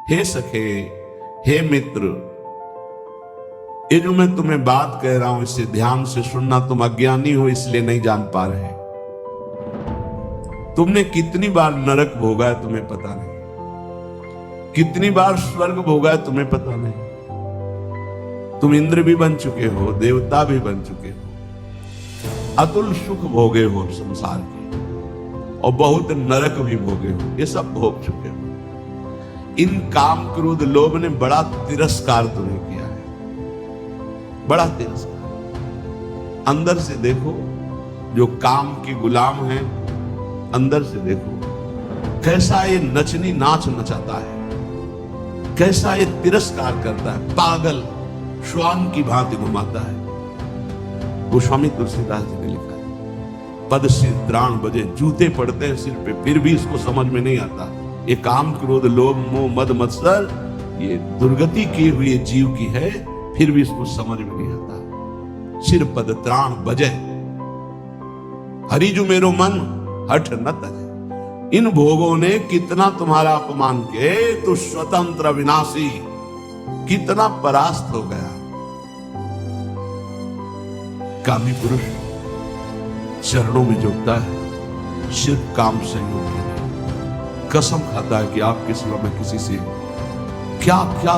हे सखे, हे मित्र, ये जो मैं तुम्हें बात कह रहा हूं इसे ध्यान से सुनना। तुम अज्ञानी हो इसलिए नहीं जान पा रहे। तुमने कितनी बार नरक भोगा है तुम्हें पता नहीं, कितनी बार स्वर्ग भोगा है तुम्हें पता नहीं। तुम इंद्र भी बन चुके हो, देवता भी बन चुके हो, अतुल सुख भोगे हो संसार के, और बहुत नरक भी भोगे हो, ये सब भोग चुके हो। इन काम क्रोध लोभ ने बड़ा तिरस्कार तुम्हें किया है, बड़ा तिरस्कार। अंदर से देखो, जो काम के गुलाम हैं, अंदर से देखो कैसा ये नचनी नाच नचाता है, कैसा ये तिरस्कार करता है, पागल श्वान की भांति घुमाता है। गोस्वामी तुलसीदास जी ने लिखा है, पद सिर त्राण बजे, जूते पड़ते हैं सिर पे, फिर भी इसको समझ में नहीं आता। ये काम क्रोध लोभ मोह मद मत्सर ये दुर्गति की हुई जीव की है, फिर भी इसको समझ में नहीं आता। सिर पद त्राण बजे, हरि जो मेरो मन हठ न तजे। इन भोगों ने कितना तुम्हारा अपमान किया, तो स्वतंत्र विनाशी कितना परास्त हो गया। कामी पुरुष चरणों में झुकता है, सिर्फ काम संयोग के लिए कसम खाता है कि आपके सिवा मैं किसी से, क्या क्या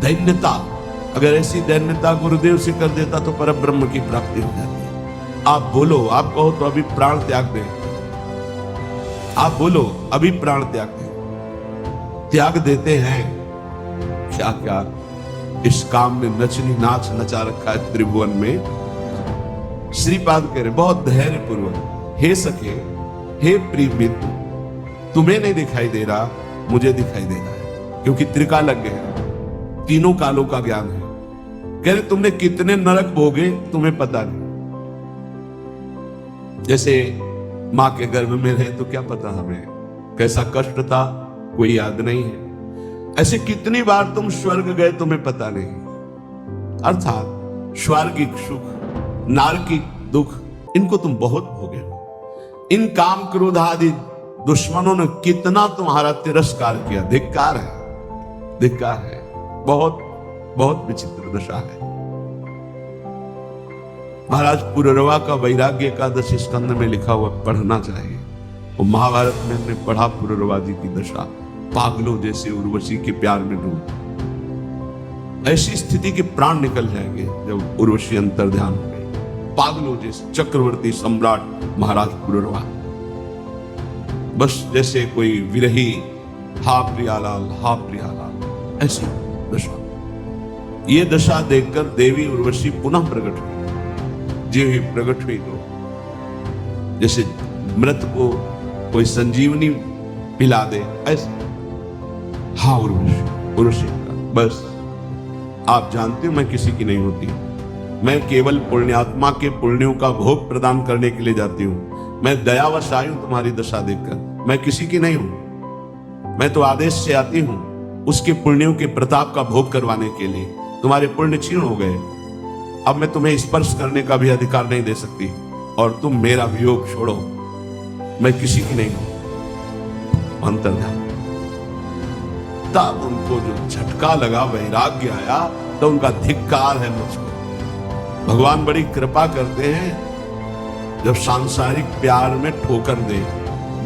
दैन्यता। अगर ऐसी दैन्यता गुरुदेव से कर देता तो परम ब्रह्म की प्राप्ति हो जाती। आप बोलो, आप कहो तो अभी प्राण त्याग दें, आप बोलो अभी प्राण त्याग दें, त्याग देते हैं। क्या क्या इस काम में नचनी नाच नचा रखा है त्रिभुवन में। श्रीपाद कह रहे बहुत धैर्य पूर्वक, हे सखे, हे प्रिय मित्र, तुम्हें नहीं दिखाई दे रहा, मुझे दिखाई दे रहा है, क्योंकि त्रिकालज्ञ है, तीनों कालों का ज्ञान है। कह रहे तुमने कितने नरक भोगे तुम्हें पता नहीं। जैसे मां के गर्भ में रहे तो क्या पता हमें कैसा कष्ट था, कोई याद नहीं है। ऐसे कितनी बार तुम स्वर्ग गए तुम्हें पता नहीं। अर्थात स्वर्गिक सुख, नारकिक दुख, इनको तुम बहुत भोगे हो। इन काम क्रोध आदि दुश्मनों ने कितना तुम्हारा तिरस्कार किया। धिक्कार है, धिक्कार है। बहुत बहुत विचित्र दशा है। महाराज पुररवा का वैराग्य एकादशी स्कंद में लिखा हुआ पढ़ना चाहिए। वो महाभारत में हमने पढ़ा पुररवा जी की दशा, पागलों जैसे उर्वशी के प्यार में डूब। ऐसी स्थिति के प्राण निकल जाएंगे जब उर्वशी अंतर ध्यान हो गई। पागलों जैसे चक्रवर्ती सम्राट महाराज पुररवा, बस जैसे कोई विरही, हा प्रियालाल, हा प्रियालाल, ऐसी दशा। ये दशा देखकर देवी उर्वशी पुनः प्रकट हुई। जी हुई प्रकट हुई तो जैसे मृत को कोई संजीवनी पिला दे, ऐसे। हाँ उर्वशी का बस आप जानते हो मैं किसी की नहीं होती, मैं केवल पुण्यात्मा के पुण्यों का भोग प्रदान करने के लिए जाती हूं। मैं दयावश आई हूं तुम्हारी दशा देखकर, मैं किसी की नहीं हूं। मैं तो आदेश से आती हूं उसके पुण्यों के प्रताप का भोग करवाने के लिए। तुम्हारे पुण्य क्षीण हो गए, अब मैं तुम्हें स्पर्श करने का भी अधिकार नहीं दे सकती, और तुम मेरा वियोग छोड़ो, मैं किसी की नहीं हूं। अंतर्ध्यान। तब उनको जो झटका लगा, वैराग्य आया, तो उनका धिक्कार है मुझको। भगवान बड़ी कृपा करते हैं, जब सांसारिक प्यार में ठोकर दे,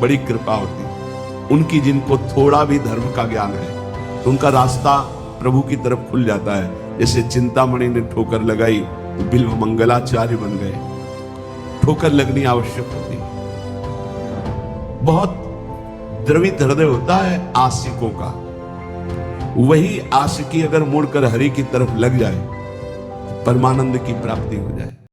बड़ी कृपा होती उनकी। जिनको थोड़ा भी धर्म का ज्ञान है तो उनका रास्ता प्रभु की तरफ खुल जाता है। जैसे चिंतामणि ने ठोकर लगाई तो बिल्व मंगलाचार्य बन गए। ठोकर लगनी आवश्यक होती। बहुत द्रवित हृदय होता है आशिकों का, वही आशिकी अगर मुड़कर हरि की तरफ लग जाए, परमानंद की प्राप्ति हो जाए।